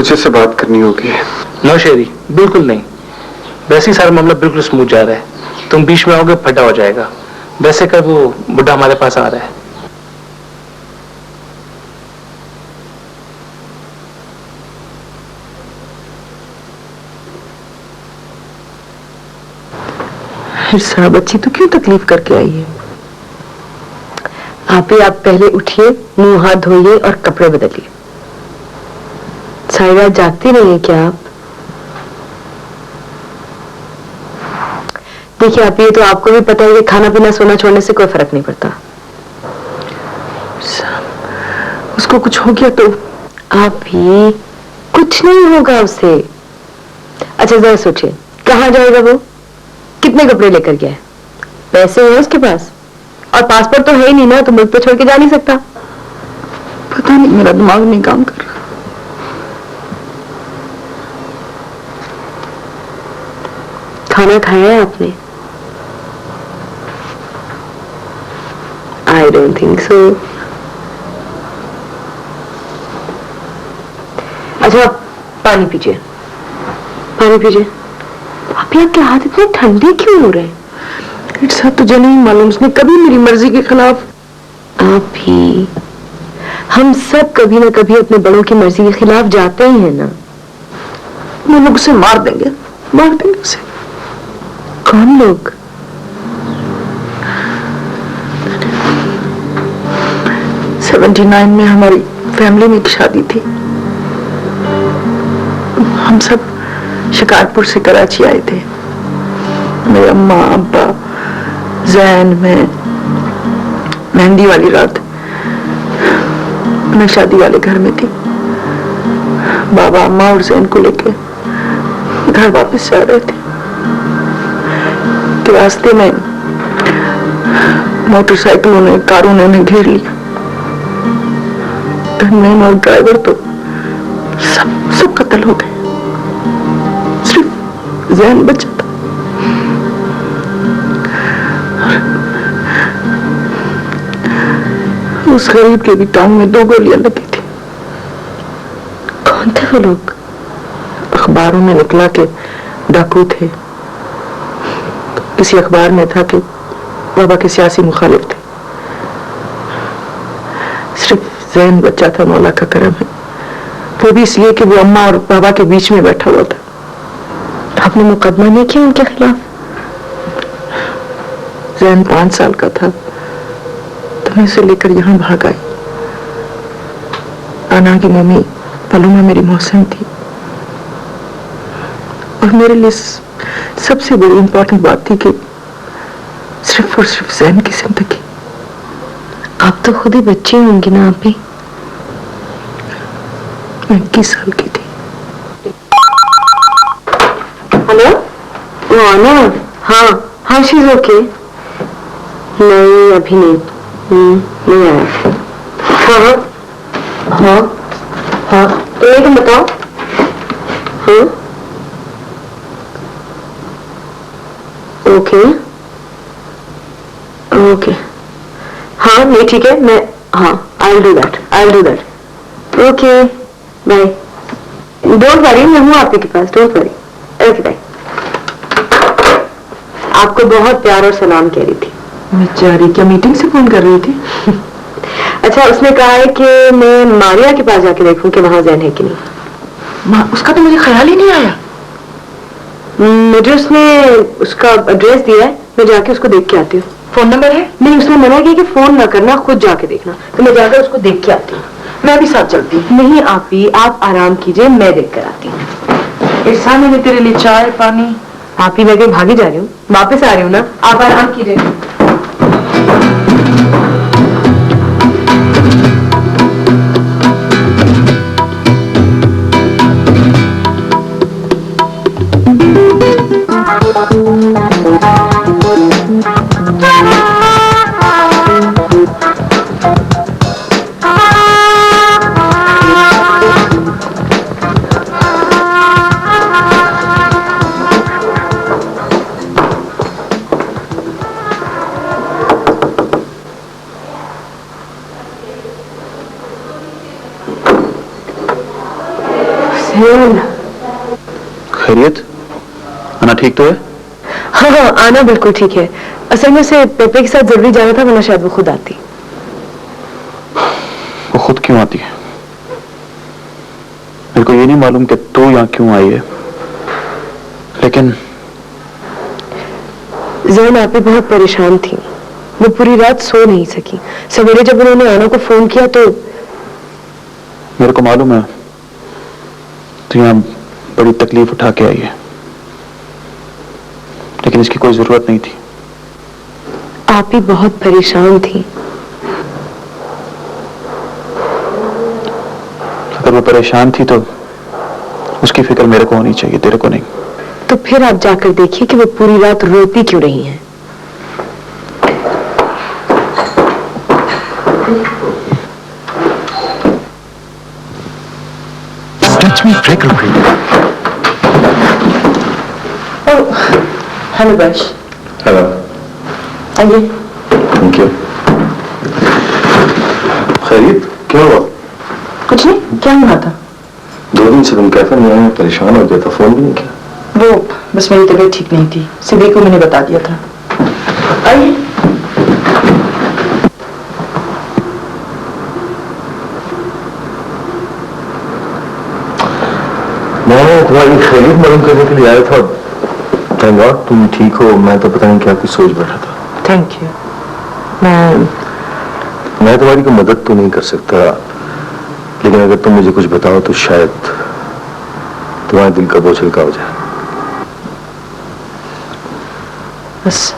मुझे से बात करनी होगी। नो शेरी, बिल्कुल नहीं। वैसे ही सारा मामला बिल्कुल स्मूथ जा रहा है, तुम बीच में आओगे फटा हो जाएगा। वैसे कर वो बुढ़ा हमारे पास आ रहा है। सारा बच्ची तो क्यों तकलीफ करके आई है? आप पहले उठिए, मुंह हाथ धोइए और कपड़े बदलिए। सारी रात जागती नहीं है क्या आप? देखिए आप, ये तो आपको भी पता है कि खाना पीना सोना छोड़ने से कोई फर्क नहीं पड़ता। उसको कुछ हो गया तो? आप भी कुछ नहीं होगा उसे। अच्छा जरा सोचिए, कहाँ जाएगा वो? कितने कपड़े लेकर गया है? पैसे हैं उसके पास? और पासपोर्ट तो है ही नहीं ना, तो मुल्क पे छोड़ के जा नहीं सकता। पता नहीं, मेरा दिमाग नहीं काम कर रहा। खाना खाया है आपने? I don't think so. अच्छा पानी पीजिए, पानी पीजिए। आप आपके हाथ इतने ठंडे क्यों हो रहे हैं? इट्सा तुझे नहीं मालूम, उसने कभी मेरी मर्जी के खिलाफ। आप ही, हम सब कभी ना कभी अपने बड़ों की मर्जी के खिलाफ जाते ही हैं ना। वो लोग उसे मार देंगे, मार देंगे उसे। कौन लोग? '79 में हमारी फैमिली में एक शादी थी। हम सब शिकारपुर से कराची आए थे। मेरे अम्मा अब्बा जैन में। मेहंदी वाली रात मैं शादी वाले घर में थी। बाबा अम्मा और जैन को लेके घर वापस जा रहे थे कि रास्ते में मोटरसाइकिलों ने, कारों ने उन्हें घेर लिया। गनमैन और ड्राइवर तो सब कत्ल हो गए, सिर्फ जैन बचा था। उस गरीब के भी टांग में 2 गोलियां लगी थी। कौन थे वो लोग? अखबारों में निकला कि डाकू थे। किसी अखबार में था कि बाबा के सियासी मुखालिफ थे। सिर्फ जैन बच्चा था, मौला का करम है। वो भी इसलिए कि वो अम्मा और बाबा के बीच में बैठा हुआ था। आपने मुकदमा नहीं किया उनके खिलाफ? जैन 5 साल का था तो मैं उसे लेकर यहाँ भाग आई। आना की मम्मी पलूमा मेरी मौसम थी, और मेरे लिए सबसे बड़ी इंपॉर्टेंट बात थी कि सिर्फ और सिर्फ जैन की जिंदगी। आप तो खुद ही बच्ची होंगी ना आप भी? मैं 21 साल की थी। हेलो, ना? हाँ हाँ, शी इज ओके। नहीं अभी नहीं, नहीं आया। हाँ हाँ हाँ, तो ये तुम बताओ। हाँ ओके ओके, हाँ नहीं ठीक है, मैं हाँ I will do that. Okay bye. Don't worry, मैं हूँ आपके पास, डोंट वरी। Okay bye. आपको बहुत प्यार और सलाम कह रही थी। बेचारी, क्या मीटिंग से फोन कर रही थी? अच्छा, उसने कहा है कि मैं मारिया के पास जाके देखूं कि वहां जैन है कि नहीं। उसका तो मुझे ख्याल ही नहीं आया। मुझे उसने उसका एड्रेस दिया है, मैं जाके उसको देख के आती हूँ। फोन नंबर है? नहीं, उसने मना किया कि फोन ना करना, खुद जाके देखना। तो मैं जाकर उसको देख के आती हूँ। मैं भी साथ चलती हूँ। नहीं आप ही, आप आराम कीजिए, मैं देख कर आती हूँ। इरसा, मैंने तेरे लिए चाय पानी। आप ही, मैं कहीं भागी जा रही हूँ, वापस आ रही हूँ ना, आप आराम कीजिए। जैन। खैरियत? आना ठीक तो है? हाँ हाँ, आना बिल्कुल ठीक है। असल में से पेपे के साथ जरूरी जाना था, वरना शायद वो खुद आती। वो खुद क्यों आती है? मेरे को ये नहीं मालूम कि तू यहाँ क्यों आई है, लेकिन जैन आप भी बहुत परेशान थी। वो पूरी रात सो नहीं सकी। सवेरे जब उन्होंने आना को फोन किया तो मेरे को मालूम है तू यहाँ बड़ी तकलीफ उठा के आई है, लेकिन इसकी कोई जरूरत नहीं थी। आप भी बहुत परेशान थी। अगर वो परेशान थी तो उसकी फिक्र मेरे को होनी चाहिए, तेरे को नहीं। तो फिर आप जाकर देखिए कि वो पूरी रात रोती क्यों रही हैं। Touch me, freckle free. Hello बश। हेलो। आइए। Thank you. खैरियत? क्या हुआ? कुछ नहीं, क्या हुआ था? 2 दिन से तुम कैफे में आए, परेशान हो गया था, फोन भी नहीं किया। वो बस मेरी तबीयत ठीक नहीं थी, सिबी को मैंने बता दिया था। आइए। मैं तुम्हारी खैरियत मालूम करने के लिए आया था। थैंक गॉड तुम ठीक हो। मैं तो पता नहीं क्या कुछ सोच बैठा था। Thank you. मैं तुम्हारी कोई मदद तो नहीं कर सकता, लेकिन अगर तुम मुझे कुछ बताओ तो शायद तुम्हारे दिल का बोझ हल्का हो जाए। बस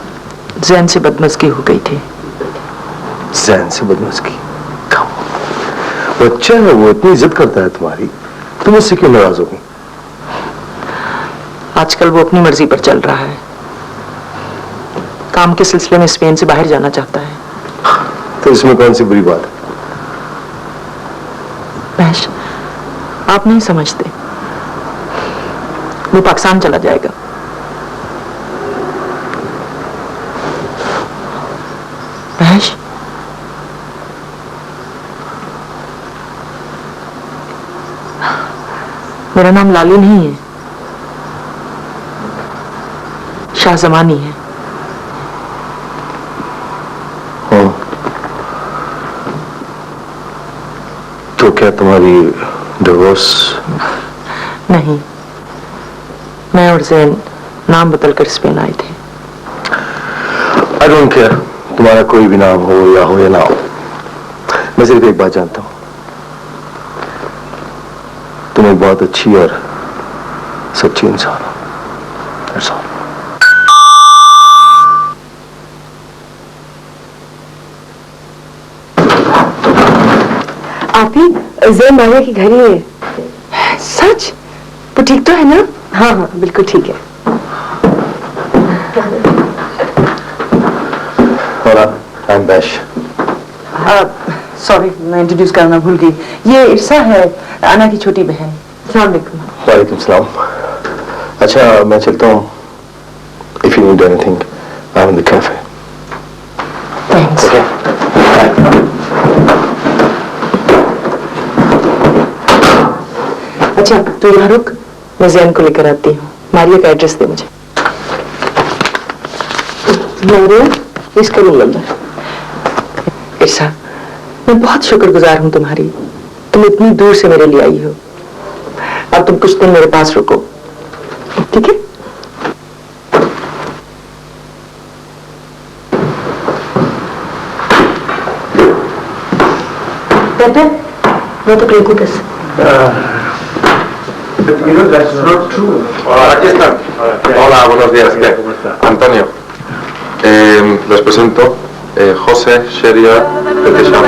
जैन से बदमज़गी हो गई थी। जैन से बदमज़गी? वो अच्छा है, वो इतनी इज्जत करता है तुम्हारी, तुम उससे क्यों नाराज होगी? आजकल वो अपनी मर्जी पर चल रहा है। काम के सिलसिले में स्पेन से बाहर जाना चाहता है। तो इसमें कौन सी बुरी बात है? महेश, आप नहीं समझते। वो पाकिस्तान चला जाएगा। महेश, मेरा नाम लाली नहीं है, शाहजमानी है। हाँ। तो क्या तुम्हारी डिवोर्स? नहीं, मैं और जैन नाम बदलकर स्पेन आए थे। आई डोंट केयर तुम्हारा कोई भी नाम हो या ना हो। मैं सिर्फ एक बात जानता हूं, तुम एक बहुत अच्छी और सच्ची इंसान हो। That's all. आप ही जैन मारिया की घर ही है। सच? वो ठीक तो है ना? हाँ हाँ बिल्कुल ठीक है। Hola, I'm Bash. सॉरी, मैं इंट्रोड्यूस करना भूल गई। ये इरसा है, आना की छोटी बहन। अस्सलाम वालेकुम। वालेकुम सलाम। अच्छा मैं चलता हूँ। If you need anything, I'm in the cafe. Thanks. Okay? अच्छा तू यहाँ रुक, मैं जैन को लेकर आती हूँ। मारिया का एड्रेस दे मुझे। मारिया, इसका रूम नंबर। इरसा, मैं बहुत शुक्रगुजार हूँ तुम्हारी। तुम इतनी दूर से मेरे लिए आई हो। अब तुम कुछ दिन मेरे पास रुको, ठीक है? Pepe, no te preocupes. That's not true. Aquí están. Hola, buenos días. ¿Qué? Antonio. Les presento José, Sheria, Petisham.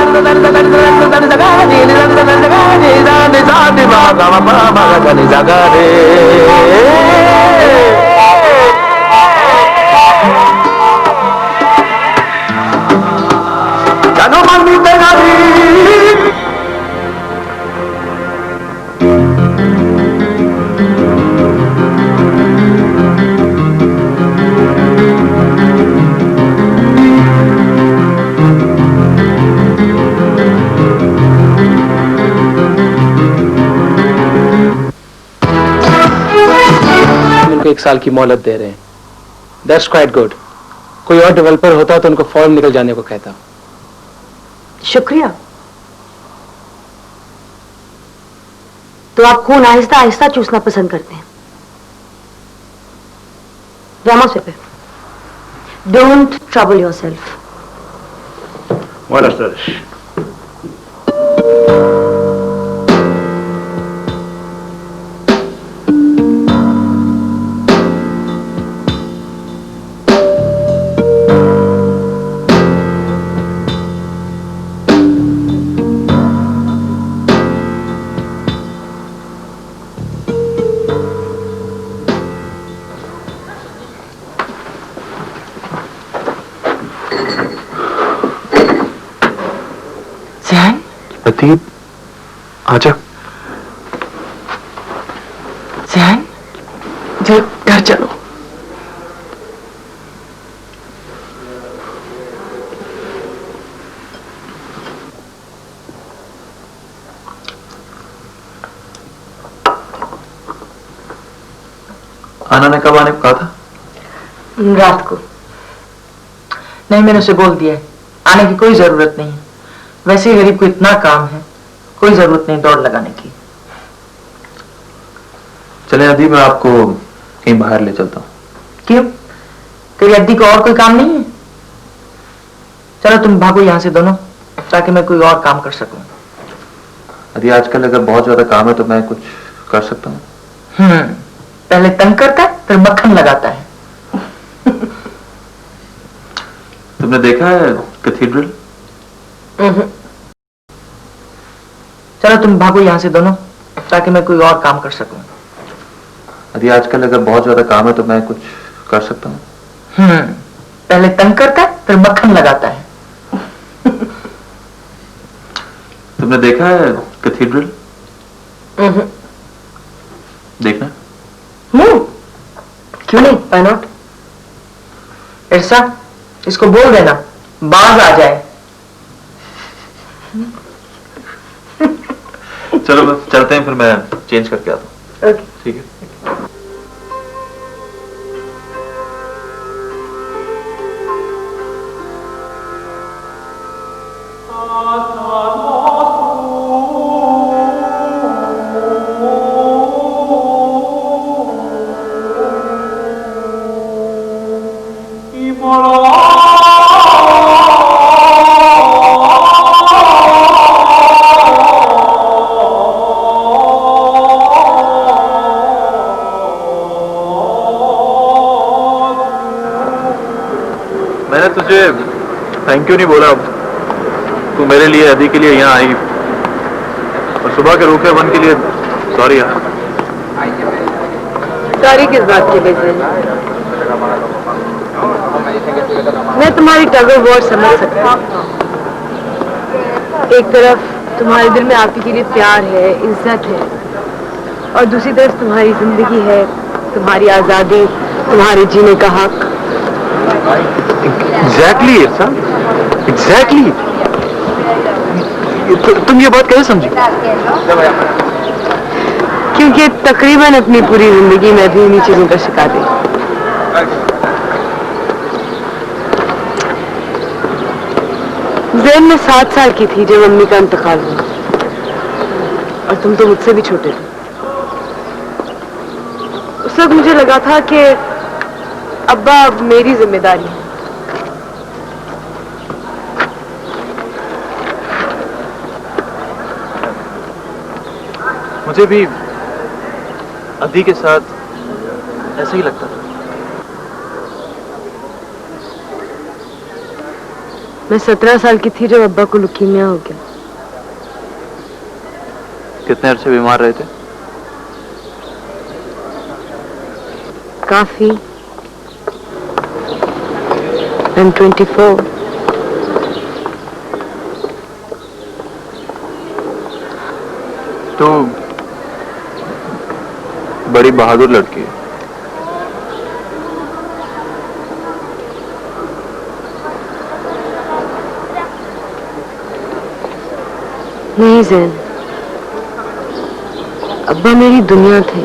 उनको 1 साल की मोहलत दे रहे हैं। That's quite good. कोई और डेवलपर होता तो उनको फौरन निकल जाने को कहता। शुक्रिया। तो आप खून आहिस्ता आहिस्ता चूसना पसंद करते हैं। Vamos, Pepe. Don't trouble yourself. Buenas tardes. Pradeep, आजा। जैन, घर चलो। आना ने कब आने को कहा था? रात को। नहीं, मैंने उसे बोल दिया है आने की कोई जरूरत नहीं है। वैसे ही गरीब को इतना काम है, कोई जरूरत नहीं दौड़ लगाने की। चले अभी मैं आपको कहीं बाहर ले चलता हूँ। क्यों? तेरी अद्दी को और कोई काम नहीं है? चलो तुम भागो यहाँ से दोनों, ताकि मैं कोई और काम कर सकूं। यदि आजकल अगर बहुत ज्यादा काम है तो मैं कुछ कर सकता हूँ। पहले तंग करता है फिर मक्खन लगाता है। तुमने देखा है कैथीड्रल? चलो तुम भागो यहाँ से दोनों, ताकि मैं कोई और काम कर सकूं। यदि आजकल अगर बहुत ज्यादा काम है तो मैं कुछ कर सकता हूँ। पहले तंग करता है फिर मक्खन लगाता है। तुमने देखा है कैथीड्रल? देखना। क्यों नहीं, व्हाई नॉट? ऐसा इसको बोल देना बाज आ जाए। चलो बस चलते हैं, फिर मैं चेंज करके आता हूँ। ठीक है। मैंने तुझे थैंक यू नहीं बोला। तू मेरे लिए अदी के लिए यहाँ आई, और सुबह के रूखे वन के लिए सॉरी यार। सॉरी किस बात के लिए? मैं तुम्हारी टग ऑफ वॉर समझ सकती हूँ। एक तरफ तुम्हारे दिल में आपकी के लिए प्यार है, इज्जत है, और दूसरी तरफ तुम्हारी जिंदगी है, तुम्हारी आजादी, तुम्हारे जीने का हक। Exactly इरसा, exactly. तुम ये बात कैसे समझी? क्योंकि तकरीबन अपनी पूरी जिंदगी में भी इन्हीं चीजों का शिकार रही। जैन में 7 साल की थी जब अम्मी का इंतकाल हुआ, और तुम तो मुझसे भी छोटे थे। उस वक्त मुझे लगा था कि अब्बा अब मेरी जिम्मेदारी है। मुझे भी अदी के साथ ऐसा ही लगता था। मैं 17 साल की थी जब अब्बा को लुकीमिया हो गया। कितने अरसे बीमार रहे थे? काफी। I'm 24. तो बड़ी बहादुर लड़की है। नहीं जैन, अब्बा मेरी दुनिया थे।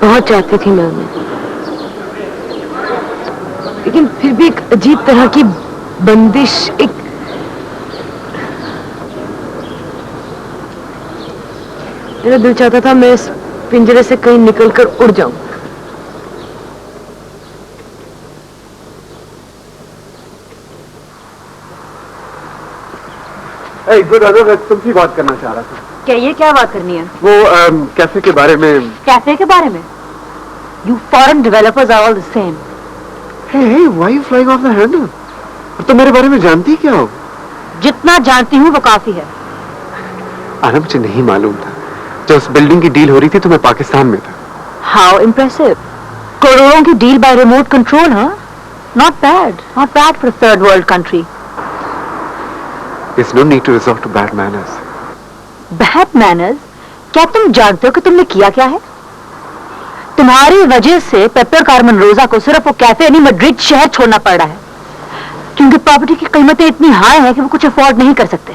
बहुत चाहती थी मैं उन्हें, लेकिन फिर भी एक अजीब तरह की बंदिश, एक मेरा दिल चाहता था मैं इस पिंजरे से कहीं निकलकर उड़ जाऊं। गुड अदर, मैं तुमसे बात करना चाह रहा था। क्या ये क्या बात करनी है? वो कैफे के बारे में। कैफे के बारे में? You foreign developers are all the same. Hey, why you flying off the handle? तो मेरे बारे में जानती क्या हो? जितना जानती हूँ वो काफी है। आना, मुझे नहीं मालूम था। जब उस बिल्डिंग की डील हो रही थी तो मैं पाकिस्तान में था। How impressive. करोड़ों की deal by remote control, huh? Not bad. Not bad for a third world country. There's no need to resort to bad manners. Bad manners? क्या तुम जानते हो कि तुमने किया क्या है? तुम्हारी वजह से पेपर कार्मेन रोजा को सिर्फ वो कैफे नहीं मैड्रिड शहर छोड़ना पड़ रहा है, क्योंकि प्रॉपर्टी की कीमतें इतनी हाई हैं कि वो कुछ अफोर्ड नहीं कर सकते।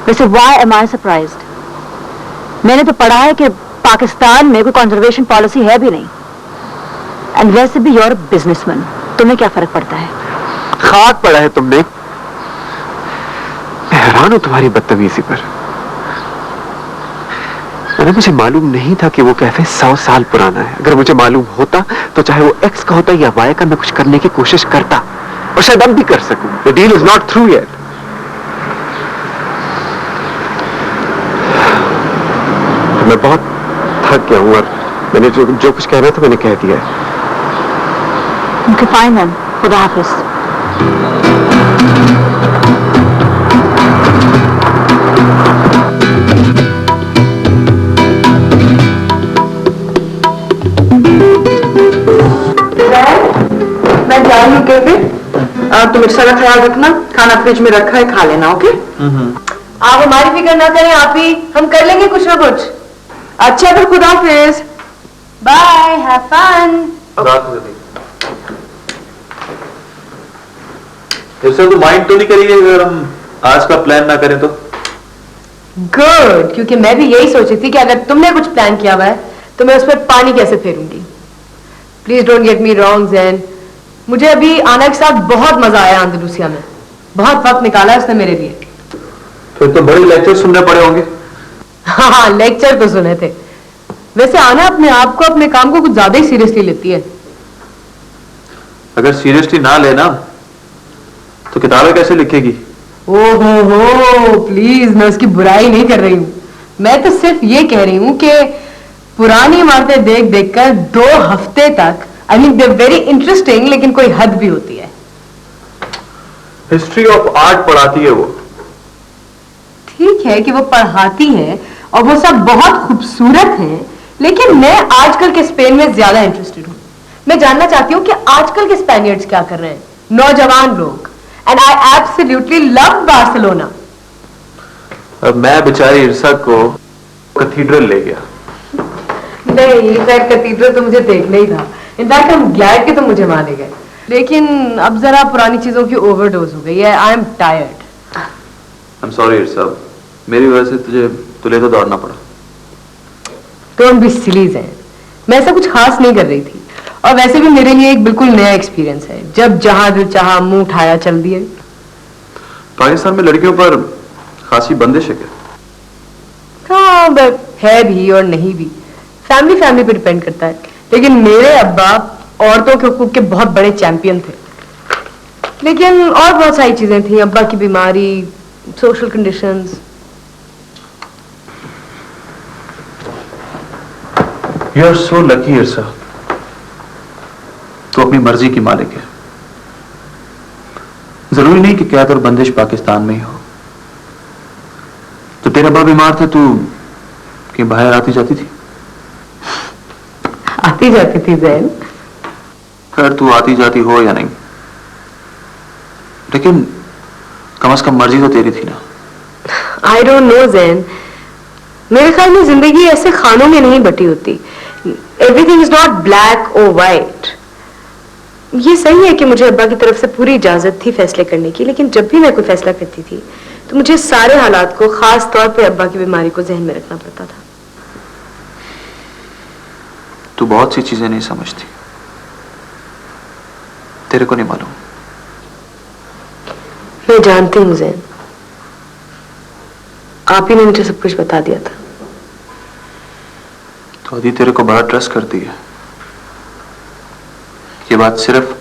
वैसे why am I surprised? मैंने तो पढ़ा है कि पाकिस्तान में कोई कंजर्वेशन पॉलिसी है भी नहीं, एंड वैसे भी you're a businessman, तुम्हें क्या फर्क पड़ता है? खाक पड़ा है तुमने। मैं हैरान हूं तुम्हारी बदतमीजी पर। अरे मुझे मालूम नहीं था कि वो कैफे 100 साल पुराना है। अगर मुझे मालूम होता तो चाहे वो एक्स का होता या वाई का, मैं कुछ करने की कोशिश करता, और शायद अब भी कर सकूं। The deal is not through yet. मैं बहुत थक गया हूं और मैंने जो कुछ कहना था मैंने कह दिया है। Okay, fine then. खुदा हाफिज। मैं जा रही हूँ कैफे। तुम इर्सा का ख्याल रखना, खाना फ्रिज में रखा है, खा लेना। ओके? आप हमारी फिक्र ना करें, आप ही हम कर लेंगे कुछ ना कुछ। अच्छा फिर खुदा हाफिज। Bye, have fun. तो माइंड तो नहीं करिए अगर हम आज का प्लान ना करें तो? गुड, क्योंकि मैं भी यही सोची थी कि अगर तुमने कुछ प्लान किया हुआ है तो मैं उस पर पानी कैसे फेरूंगी। Please don't get me wrong Zain, मुझे अभी आना के साथ बहुत मजा आया अंदालूसिया में, बहुत वक्त निकाला है उसने मेरे लिए। फिर तो बड़े लेक्चर सुनने पड़े होंगे। हाँ, लेक्चर तो सुने थे। वैसे आना अपने आप को, अपने काम को कुछ ज्यादा ही सीरियसली लेती है। अगर सीरियसली ना लेना तो किताबें कैसे लिखेगी? ओहो, प्लीज, मैं उसकी बुराई नहीं कर रही हूँ। मैं तो सिर्फ ये कह रही हूँ कि पुरानी इमारतें देख देख कर 2 हफ्ते तक, I mean they very interesting, लेकिन कोई हद भी होती है। हिस्ट्री ऑफ आर्ट पढ़ाती है वो। ठीक है कि वो पढ़ाती है और वो सब बहुत खूबसूरत है, लेकिन मैं आजकल के स्पेन में ज्यादा इंटरेस्टेड हूँ। मैं जानना चाहती हूँ कि आजकल के स्पेनियर्ड्स क्या कर रहे हैं, नौजवान लोग। And I absolutely love Barcelona. अब मैं बेचारी इर्सा को कैथीड्रल ले गया। नहीं, इनफैक्ट कैथीड्रल तो मुझे देखना ही था। इनफैक्ट हम ग्लैड के तो मुझे वहां ले गए, लेकिन अब जरा पुरानी चीजों की ओवरडोज हो गई है। I am tired. I am sorry Irsa, मेरी वजह से तुझे तो दौड़ना पड़ा। डोंट बी सिली ज़ैन, मैं ऐसा कुछ खास नहीं कर रही थी, और वैसे भी मेरे लिए एक बिल्कुल नया एक्सपीरियंस है। जब जहां दिल चाहा मुंह उठाया चल दिए। पाकिस्तान में लड़कियों पर खासी बंदिश है क्या? हाँ, बट है भी और नहीं भी, फैमिली पे डिपेंड करता है। लेकिन मेरे अब्बा औरतों के हुकूक के बहुत बड़े चैंपियन थे, लेकिन और बहुत सारी चीजें थी, अब्बा की बीमारी, social conditions. You are so lucky Irsa, तो अपनी मर्जी की मालिक है। जरूरी नहीं कि कैद और बंदिश पाकिस्तान में ही हो। तो तेरा बाप बीमार था, तू कि बाहर आती जाती थी? आती जाती थी ज़ैन। खैर, तू आती जाती हो या नहीं, लेकिन कम से कम मर्जी तो तेरी थी ना। आई डोंट नो ज़ैन, मेरे ख्याल में जिंदगी ऐसे खानों में नहीं बटी होती। एवरीथिंग इज नॉट ब्लैक और वाइट। ये सही है कि मुझे अब्बा की तरफ से पूरी इजाजत थी फैसले करने की, लेकिन जब भी मैं कोई फैसला करती थी तो मुझे सारे हालात को, खास तौर पे अब्बा की बीमारी को जहन में रखना पड़ता था। तू बहुत सी चीजें नहीं समझती, तेरे को नहीं मालूम। मैं जानती हूँ जैन, आप ही ने मुझे सब कुछ बता दिया था। तो अदी तेरे को बड़ा ट्रस्ट करती है, ये बात सिर्फ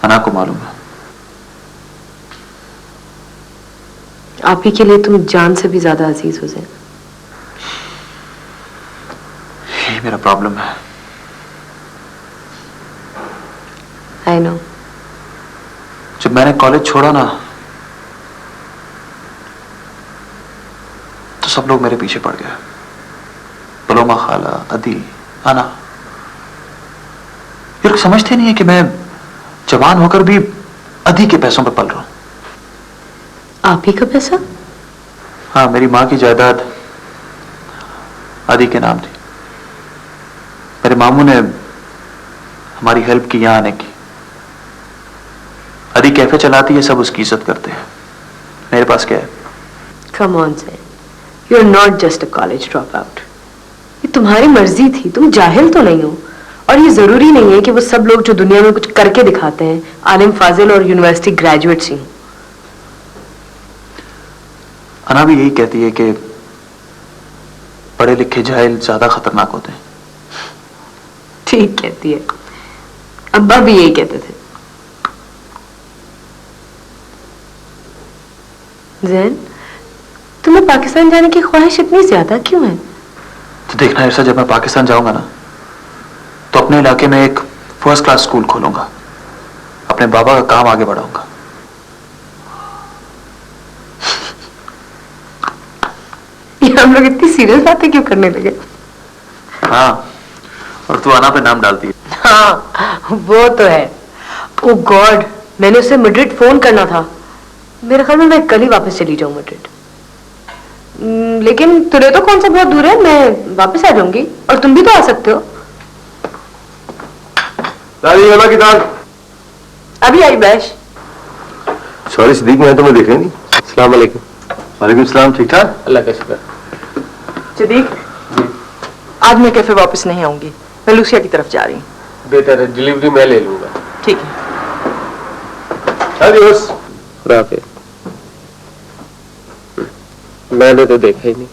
अना को मालूम है। आप ही के लिए तुम जान से भी ज्यादा अजीज हो जैन। यही मेरा प्रॉब्लम है। I know. जब मैंने कॉलेज छोड़ा ना, तो सब लोग मेरे पीछे पड़ गए। पलोमा खाला, अदी, आना। ये लोग समझते नहीं है कि मैं जवान होकर भी अदी के पैसों पर पल रहा हूं। आप ही का पैसा? हाँ, मेरी मां की जायदाद अदी के नाम थी। मेरे मामू ने हमारी हेल्प की यहां आने की। अदी कैफे चलाती है, सब उसकी इज्जत करते हैं। मेरे पास क्या है? Come on Zen, you are not just a college dropout. ये तुम्हारी मर्जी थी, तुम जाहिल तो नहीं हो। और ये जरूरी नहीं है कि वो सब लोग जो दुनिया में कुछ करके दिखाते हैं आलिम फाजिल और यूनिवर्सिटी ग्रेजुएट्स ही हों। अना भी यही कहती है कि पढ़े लिखे जाहिल ज्यादा खतरनाक होते हैं। ठीक कहती है, अब्बा भी यही कहते थे। जैन, तुम्हें पाकिस्तान जाने की ख्वाहिश इतनी ज्यादा क्यों है? तो देखना ऐसा, जब मैं पाकिस्तान जाऊंगा ना, तो अपने इलाके में एक फर्स्ट क्लास स्कूल खोलूंगा, अपने बाबा का काम आगे बढ़ाऊंगा। ये हम लोग इतनी सीरियस बातें क्यों करने लगे? हाँ, और तू अना पे नाम डालती है। हाँ, वो तो है। ओ गॉड, मैंने उसे मैड्रिड फोन करना था। मेरे ख्याल में मैं कल ही वापस चली जाऊं मैड्रिड। लेकिन तुरे तो कौन सा बहुत दूर है, मैं वापस आ जाऊंगी और तुम भी तो आ सकते हो। दादी की दाल अभी आई बैश। सॉरी सिद्दीक, मैं तुम्हें देख रही नहीं। अस्सलाम वालेकुम। वालेकुम सलाम। ठीक ठाक? अल्लाह का शुक्र। सिद्दीक, आज मैं कैफे वापस नहीं आऊंगी, मैं लूसिया की तरफ जा रही हूँ। बेहतर है, डिलीवरी मैं ले लूंगा। ठीक है। आदियोस। राफे, मैंने तो देखा ही नहीं।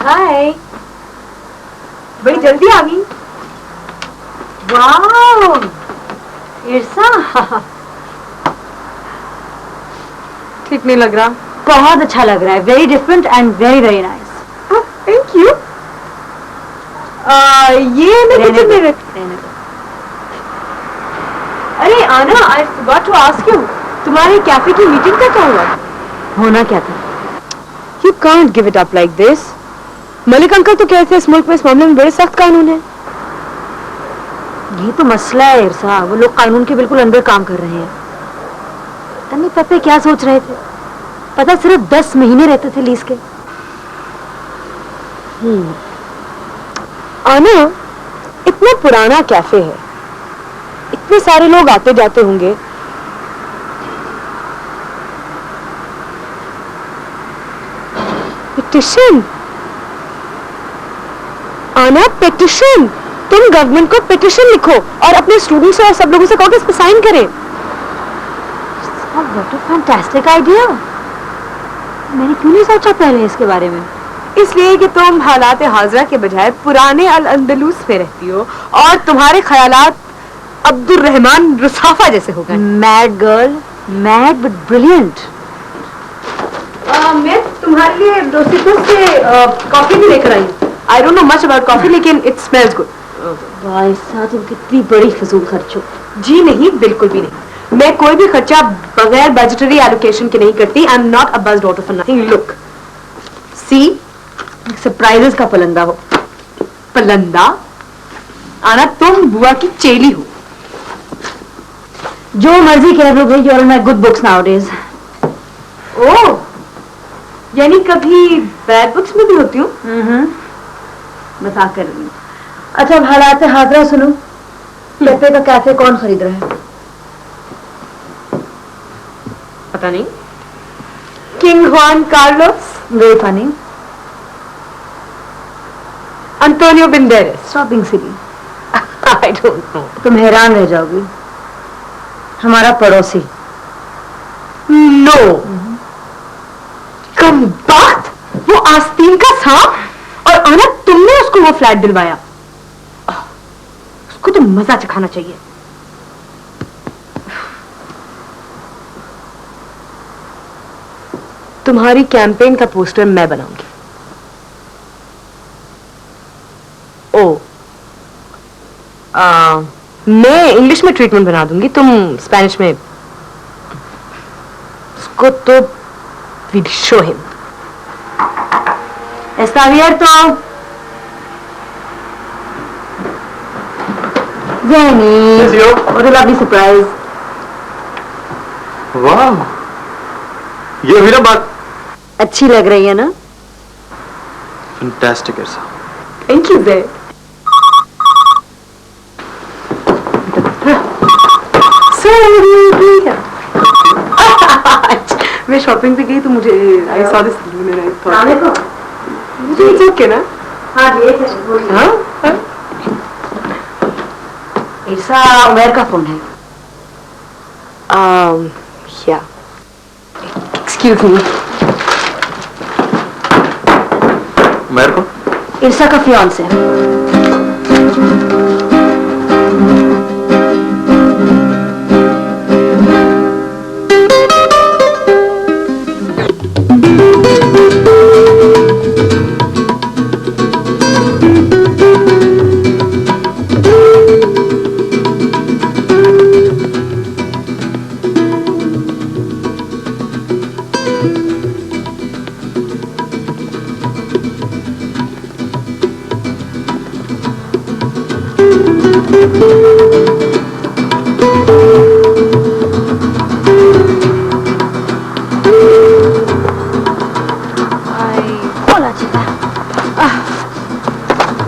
हाय, बड़ी जल्दी आ गई। वाओ, इरसा, ठीक नहीं लग रहा? बहुत अच्छा लग रहा है, very different and very very nice. Thank you. ये मैं किचन में अरे आना, I forgot to ask you, तुम्हारे कैफे की मीटिंग का क्या हुआ? होना क्या था? You can't give it up like this. Malik uncle तो कहते हैं इस मुल्क में इस मामले में बड़े सख्त कानून है। ये तो मसला है इरसा, वो लोग कानून के बिल्कुल अंदर काम कर रहे हैं। पता नहीं पापा क्या सोच रहे थे। पता सिर्फ 10 महीने रहते थे लीज के। आना, इतना पुराना कैफे है, इतने सारे लोग आते जाते होंगे। पिटिशन आना, पिटिशन। तुम गवर्नमेंट को पिटिशन लिखो और अपने स्टूडेंट्स और सब लोगों से कहो कि इस पर साइन करें। What a fantastic idea. मैंने क्यों नहीं सोचा पहले इसके बारे में? इसलिए कि तुम हालात हाजरा के बजाय पुराने अल अंदलूस में रहती हो और तुम्हारे ख्यालात अब्दुल रहमान रुसाफा जैसे हो गए। Mad girl, mad but brilliant. मैं तुम्हारे लिए दोस्ती से कॉफी भी लेकर आई हूँ। आई don't no much about coffee, लेकिन इट स्मेल्स गुड। भाई साहब, तुम कितनी बड़ी फजूल खर्च हो। जी नहीं, बिल्कुल भी नहीं। मैं कोई भी खर्चा बगैर बजटरी एलोकेशन के नहीं करती। I am not a buzzed out of nothing. Look see, surprises का पलंदा हो। पलंदा आना, तुम बुआ की चेली हो। जो मर्जी कह लो भाई, you're my good books nowadays. Oh, यानी कभी बैड बुक्स में भी होती हूँ। मजाक कर रही हूँ। अच्छा, अब हालात हाजरा सुनो। पेपे का कैफे कौन खरीद रहा है? पता नहीं। King Juan Carlos, very funny. Antonio Banderas, shopping city. I don't know. तुम हैरान रह जाओगी। हमारा पड़ोसी। नो, कम बात, वो आस्तीन का सांप। और आना, तुमने उसको वो फ्लैट दिलवाया। उसको तो मजा चखाना चाहिए। तुम्हारी कैंपेन का पोस्टर मैं बनाऊंगी। ओ, मैं इंग्लिश में ट्रीटमेंट बना दूंगी, तुम स्पेनिश में। उसको तो we'll show him. Está abierto. Jenny. Yes, yo. What a lovely surprise. वाह, ये हुई ना बात। अच्छी लग रही है ना? फैंटास्टिक ऐसा। Thank you, Zed. मैं शॉपिंग पे गई तो मुझे I saw this loon and I thought मुझे इट्स ओके ना। हाँ ये है। हाँ ऐसा उमर का फोन है। या एक्सक्यूज मी। मेरे को इरसा का फियांसे है।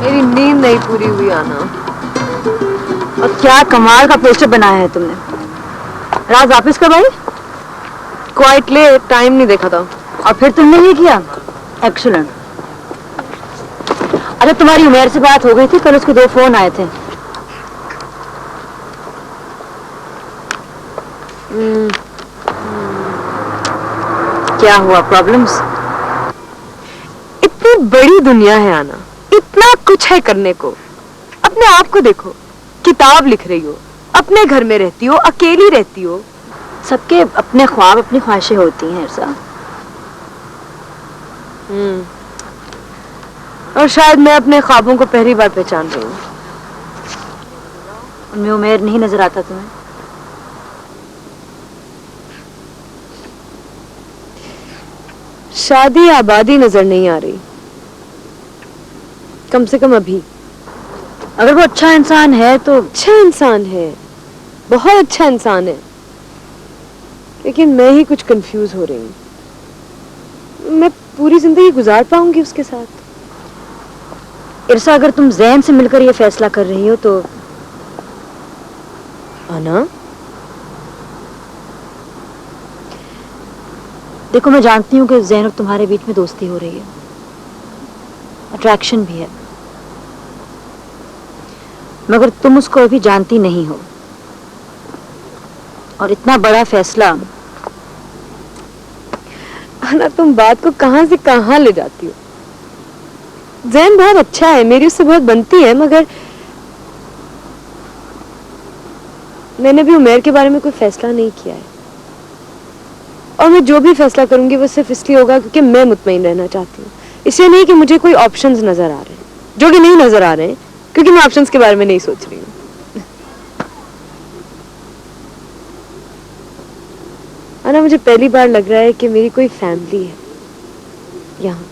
मेरी नींद नहीं पूरी हुई आना। और क्या कमाल का पोस्टर बनाया है तुमने। राज वापस कब आई? क्वाइट लेट, टाइम नहीं देखा था। और फिर तुमने ये किया? एक्सीलेंट। अच्छा, तुम्हारी उमेर से बात हो गई थी, कल उसके 2 फोन आए थे। क्या हुआ, प्रॉब्लम्स? इतनी बड़ी दुनिया है आना, इतना कुछ है करने को। अपने आप को देखो, किताब लिख रही हो, अपने घर में रहती हो, अकेली रहती हो। सबके अपने ख्वाब, अपनी ख्वाहिशें होती हैं इरसा। और शायद मैं अपने ख्वाबों को पहली बार पहचान रही हूँ। उनमें उमेर नहीं नजर आता तुम्हें? शादी आबादी नजर नहीं आ रही, कम से कम अभी। अगर वो अच्छा इंसान है तो अच्छा इंसान है, बहुत अच्छा इंसान है, लेकिन मैं ही कुछ कंफ्यूज हो रही हूँ। मैं पूरी जिंदगी गुजार पाऊंगी उसके साथ? इरसा, अगर तुम जैन से मिलकर ये फैसला कर रही हो तो आना। देखो, मैं जानती हूँ कि जैन और तुम्हारे बीच में दोस्ती हो रही है, अट्रैक्शन भी है, मगर तुम उसको अभी जानती नहीं हो और इतना बड़ा फैसला। आना, तुम बात को कहां से कहां ले जाती हो। जैन बहुत अच्छा है, मेरी उससे बहुत बनती है, मगर मैंने भी उमेर के बारे में कोई फैसला नहीं किया है। और मैं जो भी फैसला करूंगी वो सिर्फ इसलिए होगा क्योंकि मैं मुतमईन रहना चाहती हूँ, इसलिए नहीं कि मुझे कोई ऑप्शंस नजर आ रहे हैं, जो कि नहीं नजर आ रहे हैं क्योंकि मैं ऑप्शंस के बारे में नहीं सोच रही हूँ। आना, मुझे पहली बार लग रहा है कि मेरी कोई फैमिली है यहाँ,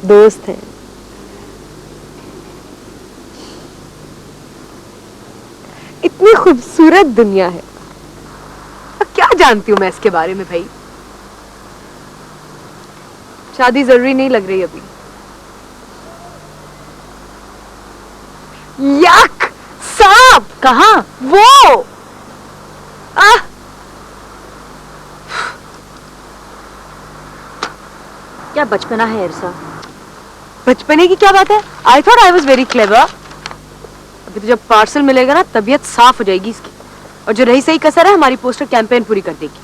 दोस्त हैं। इतनी खूबसूरत दुनिया है, क्या जानती हूँ मैं इसके बारे में भाई। शादी जरूरी नहीं लग रही अभी। यक, सांप। कहाँ? वो क्या बचपना है इरसा? बचपने की क्या बात है? I thought I was very clever. अभी तो जब पार्सल मिलेगा ना, तबीयत साफ हो जाएगी इसकी, और जो रही सही कसर है हमारी पोस्टर कैंपेन पूरी कर देगी।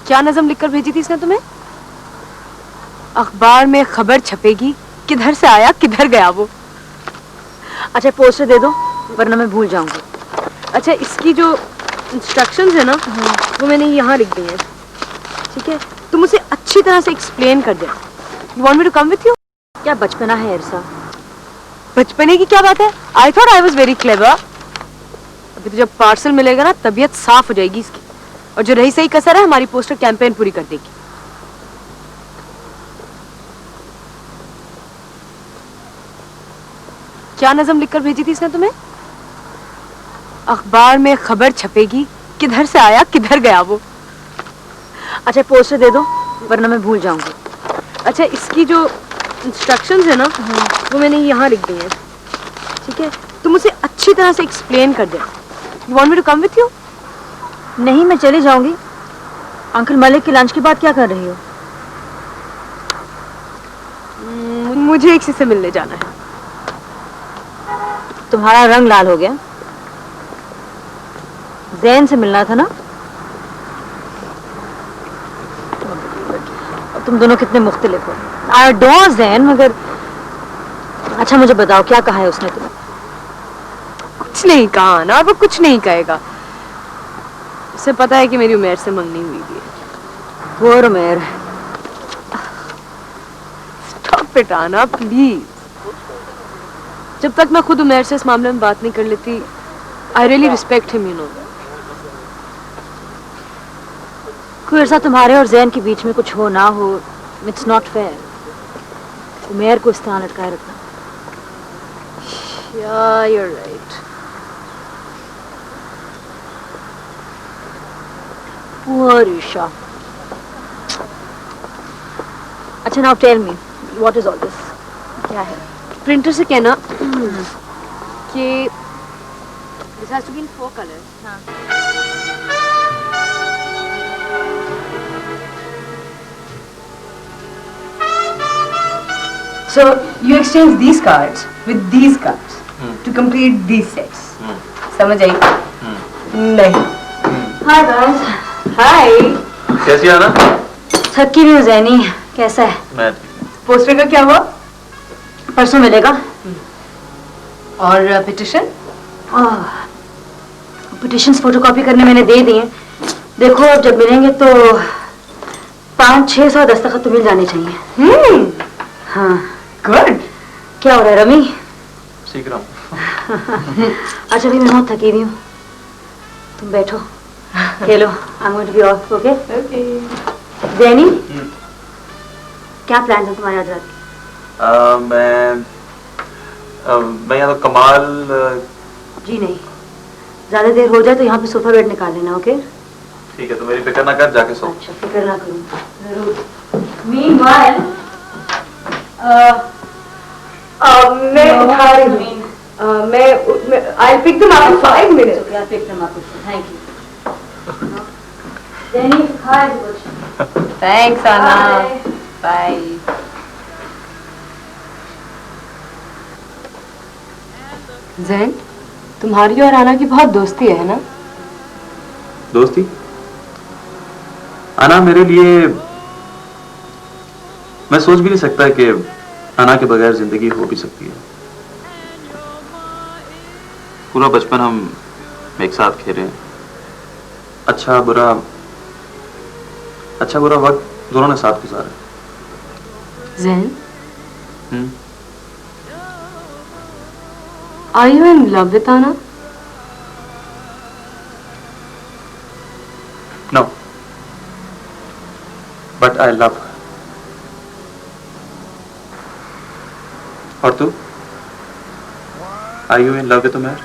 क्या नज़म लिखकर भेजी थी इसने तुम्हें? अखबार में खबर छपेगी, किधर से आया किधर गया वो। अच्छा, पोस्टर दे दो वरना मैं भूल जाऊंगी। अच्छा, इसकी जो इंस्ट्रक्शंस है ना, वो मैंने यहाँ लिख दी है, ठीक है? तुम उसे अच्छी तरह से एक्सप्लेन कर दे। You want me to come with you? क्या बचपना है इरसा? बचपने की क्या बात है? I thought I was very clever. अभी तो जब पार्सल मिलेगा ना, तबीयत साफ हो जाएगी इसकी, और जो रही सही कसर है हमारी पोस्टर कैंपेन पूरी कर देगी। क्या नज़म लिखकर भेजी थी इसने तुम्हें? अखबार में खबर छपेगी, किधर से आया किधर गया वो। अच्छा, पोस्टर दे दो वरना मैं भूल जाऊंगी। अच्छा, इसकी जो इंस्ट्रक्शंस है ना, वो मैंने यहाँ लिख दी है, ठीक है? तुम उसे अच्छी तरह से एक्सप्लेन कर दे। You want me to come with you? नहीं, मैं चली जाऊंगी। अंकल मलिक के लंच के बाद क्या कर रही हो? मुझे एक से मिलने जाना है। तुम्हारा रंग लाल हो गया। जैन से मिलना था ना? तुम दोनों कितने मुख्तलिफ हो। आई अडोर जैन, मगर अच्छा मुझे बताओ क्या कहा है उसने तुम्हें? कुछ नहीं कहा ना, वो कुछ नहीं कहेगा। उसे पता है कि मेरी उमेर से मंगनी हुई है। वो उमेर। स्टॉप इट आना प्लीज। जब तक मैं खुद उमेर से इस मामले में बात नहीं कर लेती, I really respect him, you know. कोई ऐसा तुम्हारे और जैन के बीच में कुछ हो ना हो, इट्स नॉट फेयर। उमेर को इस तरह लटकाए रखना। Yeah, you're right. Poor Isha. अच्छा, now tell me, what is all this? क्या है? प्रिंटर से कहना कि this has to be in 4 colors. हाँ. So you exchange these cards with these cards to complete these sets. समझ आई? नहीं. Hi guys. Hi. कैसी है ना? थकी भी हो जैनी, कैसा है? मैं पोस्टर का क्या हुआ? परसों मिलेगा। और पिटिशन? पिटिशंस फोटोकॉपी करने मैंने दे दिए, देखो अब जब मिलेंगे तो 500-600 दस्तखत तो मिल जाने चाहिए। हाँ गुड। क्या हो रहा है रमी? सीख रहा हूँ। अच्छा भी मैं बहुत थकी हुई हूँ, तुम बैठो खेलो। I'm going to be off, okay? जैनी, क्या प्लान है तुम्हारे आज रात के? मैं यहाँ तो कमाल जी नहीं, ज्यादा देर हो जाए तो यहाँ पे सोफा बेड निकाल लेना, ओके? ठीक है, तो मेरी फिक्र ना कर, जाके सो। अच्छा फिक्र ना करूँ जरूर। Meanwhile, मैं उठा रही हूँ। I'll pick them up in 5 minutes. Okay, I'll pick them up. Thank you. Jenny, hi कुछ। Thanks, Anna. Bye. जैन, तुम्हारी और आना की बहुत दोस्ती है ना? दोस्ती? आना मेरे लिए, मैं सोच भी नहीं सकता कि आना के बगैर जिंदगी हो भी सकती है। पूरा बचपन हम एक साथ खेले हैं, अच्छा बुरा वक्त दोनों ने साथ गुजारा। Jain, are you in love with Anna? No, but I love her. और तू? Are you in love with Umair?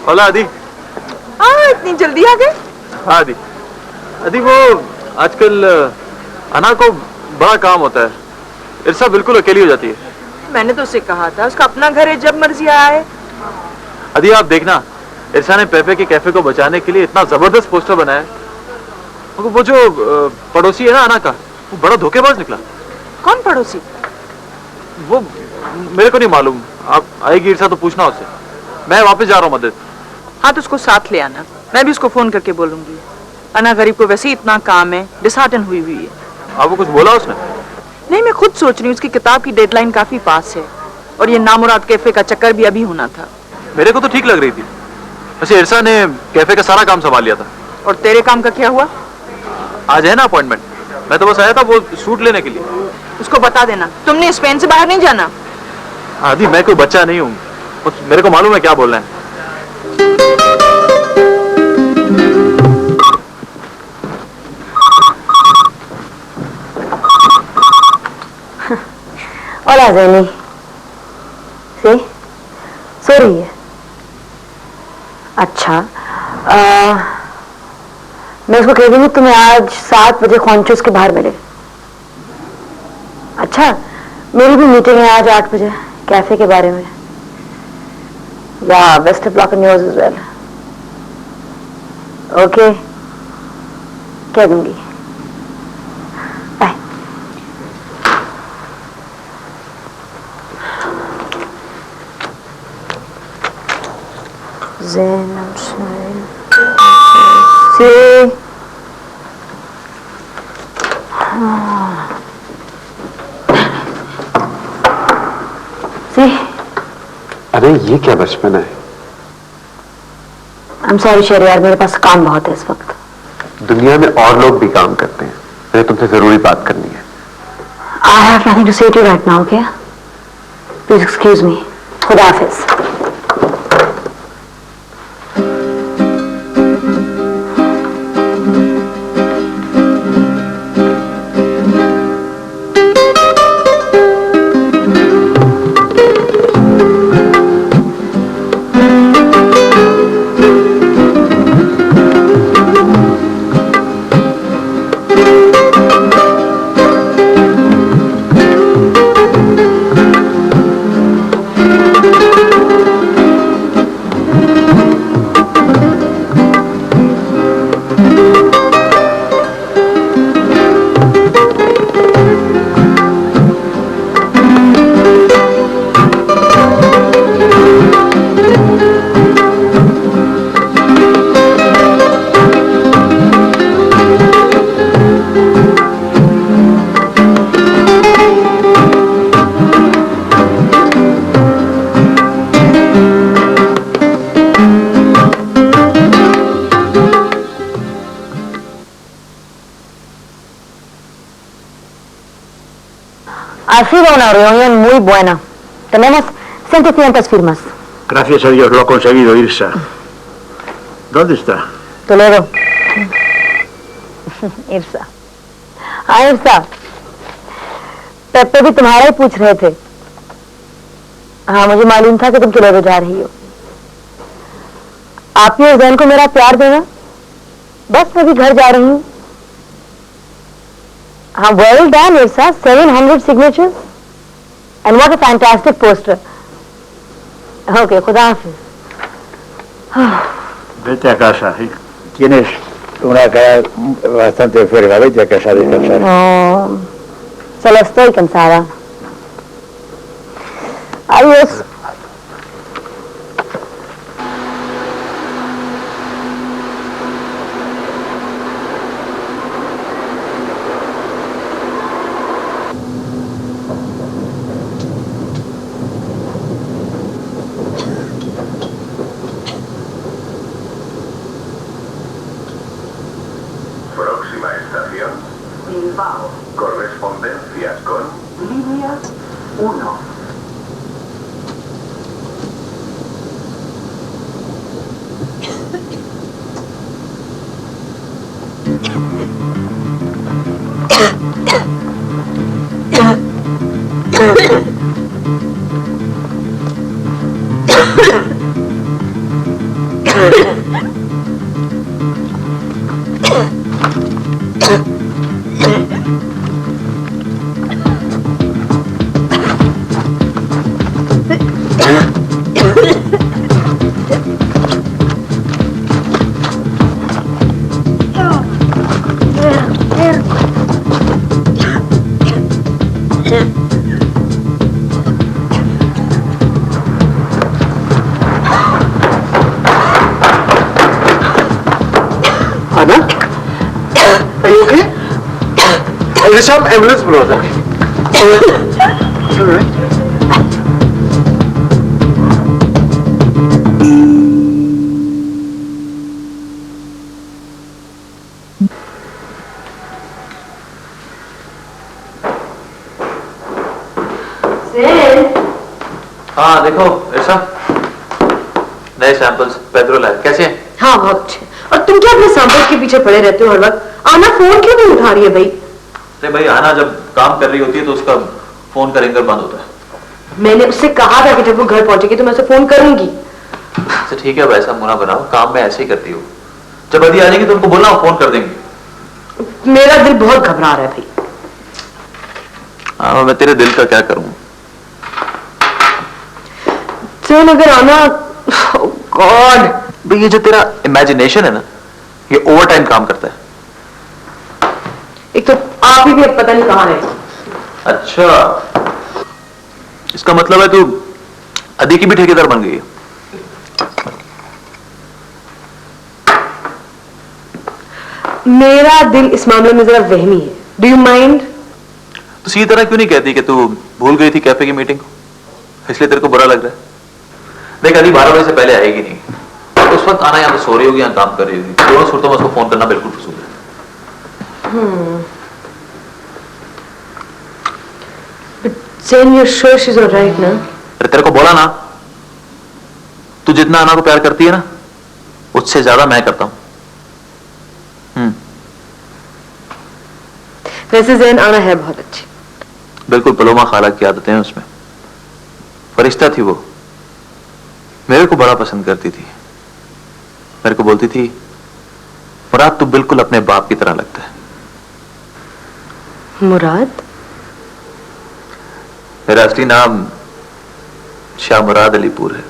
होला आदि। हाँ, इतनी जल्दी आ गए? हाँ आदि, वो आजकल अना को बड़ा काम होता है, इरसा बिल्कुल अकेली हो जाती है। मैंने तो उसे कहा था उसका अपना घर है, जब मर्जी आए। आदि आप देखना, इरसा ने पेपे के कैफे को बचाने के लिए इतना जबरदस्त पोस्टर बनाया। वो जो पड़ोसी है ना अना का, वो बड़ा धोखेबाज निकला। कौन पड़ोसी? वो मेरे को नहीं मालूम, आप आएगी इरसा तो पूछना उससे। मैं वापस जा रहा हूँ मदद। हाँ तो उसको साथ ले आना, मैं भी उसको फोन करके बोलूंगी। अना गरीब को वैसे ही इतना काम है, डिसहार्टन हुई है। आपको कुछ बोला उसने? नहीं, मैं खुद सोच रही हूँ उसकी किताब की डेडलाइन काफी पास है और ये नामुराद कैफे का चक्कर भी अभी होना था। मेरे को तो ठीक लग रही थी, वैसे इरसा ने कैफे का सारा काम संभाल लिया था। और तेरे काम का क्या हुआ? आज है ना अपॉइंटमेंट, मैं तो बस आया था वो सूट लेने के लिए। उसको बता देना तुमने स्पेन से बाहर नहीं जाना। आदि मैं कोई बच्चा नहीं हूँ, मेरे को मालूम है क्या बोलना है। Hola, Jenny. ¿Sí? सो रही है? अच्छा, मैं उसको कह दूंगी तुम्हें आज 7 बजे ख्वांचोस के बाहर मिले। अच्छा, मेरी भी मीटिंग है आज 8 बजे कैफे के बारे में। या best of luck in yours as well. Okay, कह दूंगी। Bye. Zen, I'm sorry. See? See? अरे ये क्या बचपन है? I'm sorry शेर यार, मेरे पास काम बहुत है इस वक्त। दुनिया में और लोग भी काम करते हैं, मुझे तुमसे जरूरी बात करनी है। I have nothing to say to you right now, okay? Please excuse me. Khuda Hafiz. Ha sido una reunión muy buena. Tenemos 100 firmas. Gracias a Dios lo ha conseguido, Irsa. ¿Dónde está? Toledo. इर्सा। हाँ इर्सा, Pepe भी तुम्हारा ही पूछ रहे थे। हाँ मुझे मालूम था कि तुम टोलेडो जा रही हो। आपकी और जैन को मेरा प्यार देना। बस मैं भी घर जा रही हूँ। हाँ well done इर्सा, 700 signatures and what a fantastic poster. Okay, खुदा हाफिज। Vete a casa. Tienes una cara bastante fuerte. Vete a casa a descansar. No, solo estoy cansada. Adiós. Próxima estación, Bilbao. Correspondencias con línea 1. Anna? Are you okay? There's some ambulance, brother. All right. हाँ देखो ऐसा नए samples petrol है कैसे हैं? हाँ बहुत अच्छे। और तुम क्या अपने सैंपल्स के पीछे पड़े रहते हो हर वक्त? आना फोन क्यों नहीं उठा रही है भाई? अरे भाई आना जब काम कर रही होती है तो उसका फोन का रिंगर बंद होता है। मैंने उससे कहा था कि जब वो घर पहुंचेगी तो मैं उसे फोन करूंगी। अच्छा ठीक है वैसा मुना बनाओ, काम में ऐसे ही करती हो। जब अभी आ जाएगी तो उनको बोलना फोन कर देंगे। मेरा दिल बहुत घबरा रहा है भाई। हाँ मैं तेरे दिल का क्या करूं? चल अगर आना गॉड। भाई ये जो तेरा इमेजिनेशन है ना ये ओवर टाइम काम करता है। एक तो आप ही भी अब पता नहीं कहाँ रहे। अच्छा इसका मतलब है तू अदी की भी ठेकेदार बन गई है। मेरा दिल इस मामले में जरा वहमी है। Do you mind? तो सीधी तरह क्यों नहीं कहती कि तू भूल गई थी कैफे की मीटिंग, इसलिए तेरे को बुरा लग रहा है? देख अभी 12 बजे से पहले आएगी नहीं, तो उस वक्त आना यहाँ पे सो रही होगी या काम कर रही होगी। दोनों सूरतों में उसको फोन करना बिल्कुल फजूल है। Zen, you're sure she's all right ना? अरे तेरे को बोला ना, तू जितना आना को प्यार करती है ना, उससे ज्यादा मैं करता हूं। वैसे ज़ैन आना है बहुत अच्छी। बिल्कुल पलोमा खाला की आदतें हैं उसमें। फरिश्ता थी वो, मेरे को बड़ा पसंद करती थी। मेरे को बोलती थी, मुराद तू बिल्कुल अपने बाप की तरह लगता है। मुराद? मेरा असली नाम शाह मुराद अलीपुर है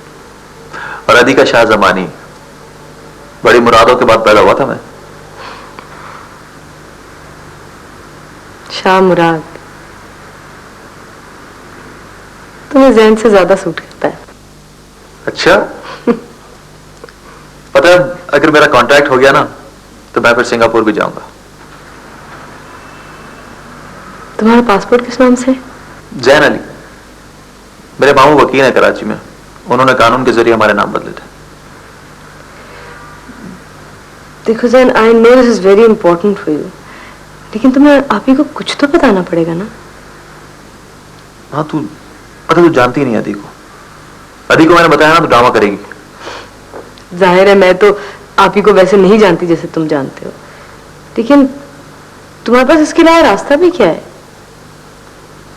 और अदी का शाह जमानी। बड़ी मुरादों के बाद पैदा हुआ था मैं। शाह मुराद तुम्हें ज़ैन से ज्यादा सूट करता है। अच्छा पता है, अगर मेरा कॉन्ट्रैक्ट हो गया ना तो मैं फिर सिंगापुर भी जाऊंगा। तुम्हारा पासपोर्ट किस नाम से? जैन अली। मेरे मामू वकील हैं कराची में, उन्होंने कानून के जरिए हमारे नाम बदले थे। देखो Zain, I know this is very important for you, लेकिन तुम्हें आप ही को कुछ तो बताना पड़ेगा ना। हाँ तू जानती नहीं अदी को। अदी को मैंने बताया ना तो ड्रामा करेगी। जाहिर है मैं तो आप ही को वैसे नहीं जानती जैसे तुम जानते हो, लेकिन तुम्हारे पास इसके लिए रास्ता भी क्या है।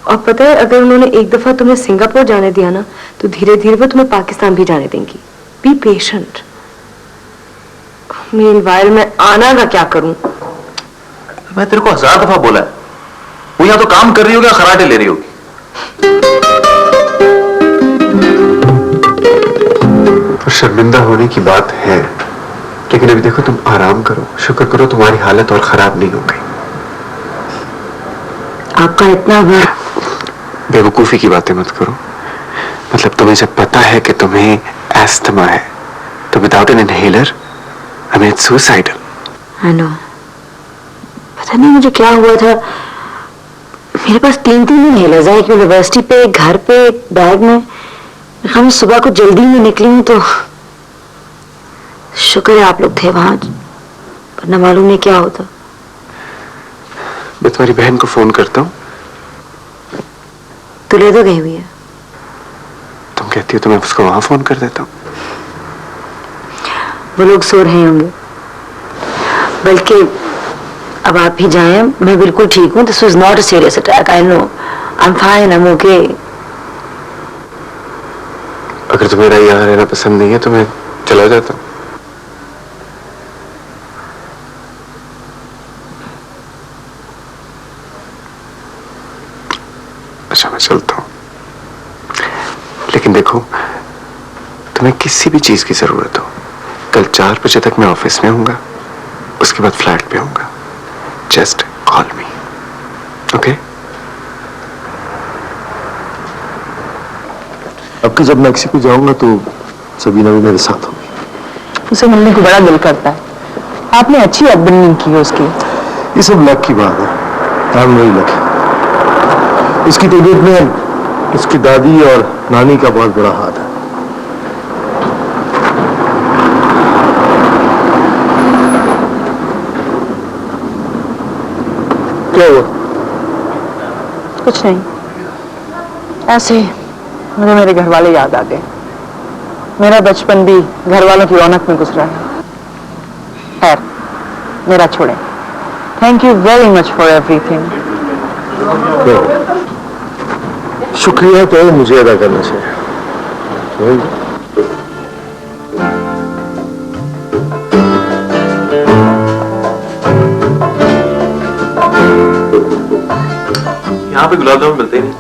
और पता है, अगर उन्होंने एक दफा तुम्हें सिंगापुर जाने दिया ना तो धीरे धीरे वो तुम्हें पाकिस्तान भी जाने देंगी। Be patient. मीनवाइल मैं आना का क्या करूं? मैं तेरे को 1000 दफा बोला है, वो या तो काम कर रही होगी या खराटे ले रही होगी। तो शर्मिंदा होने की बात है, लेकिन अभी देखो तुम आराम करो, शुक्र करो तुम्हारी हालत और खराब नहीं हो गई। आपका इतना बेवकूफी की बातें मत करो। मतलब तुम्हें जब पता है कि तुम्हें एस्थमा है तो without an inhaler I mean it's suicidal. I know. पता नहीं मुझे क्या हुआ था, मेरे पास 3 इनहेलर्स हैं, एक यूनिवर्सिटी पे, एक घर पे, एक बैग में। मैं सुबह को जल्दी में निकली हूँ तो शुक्र है आप लोग थे वहां, वरना मालूम नहीं क्या होता। मैं तुम्हारी बहन को फोन करता हूँ। तुले तो गई हुई है। तुम कहती हो तो मैं उसको वहां फोन कर देता हूँ। वो लोग सो रहे होंगे, बल्कि अब आप ही जाएं। मैं बिल्कुल ठीक हूँ। This was not a serious attack, I know, I am fine, I am okay. अगर तुम्हें मेरा यहाँ रहना पसंद नहीं है तो मैं चला जाता हूँ। अच्छा मैं चलता हूँ, लेकिन देखो तुम्हें किसी भी चीज की जरूरत हो, कल 4 बजे तक मैं ऑफिस में हूँगा, उसके बाद फ्लैट पे हूँगा। Just call me, okay? अब कि जब मैक्सिको जाऊंगा तो सबीना भी मेरे साथ होगी। उसे मिलने को बड़ा दिल करता है। आपने अच्छी अपब्रिंगिंग की है उसकी। ये सब लक की बात है। I am very lucky. उसकी तबीयत में उसकी दादी और नानी का बहुत बड़ा हाथ है। क्या हुआ? कुछ नहीं, ऐसे ही मुझे मेरे घर वाले याद आ गए। मेरा बचपन भी घर वालों की रौनक में गुजरा है। खैर मेरा छोड़े। Thank you very much for everything. शुक्रिया तो मुझे अदा करना चाहिए। यहाँ पे गुलाब जामुन मिलते ही नहीं।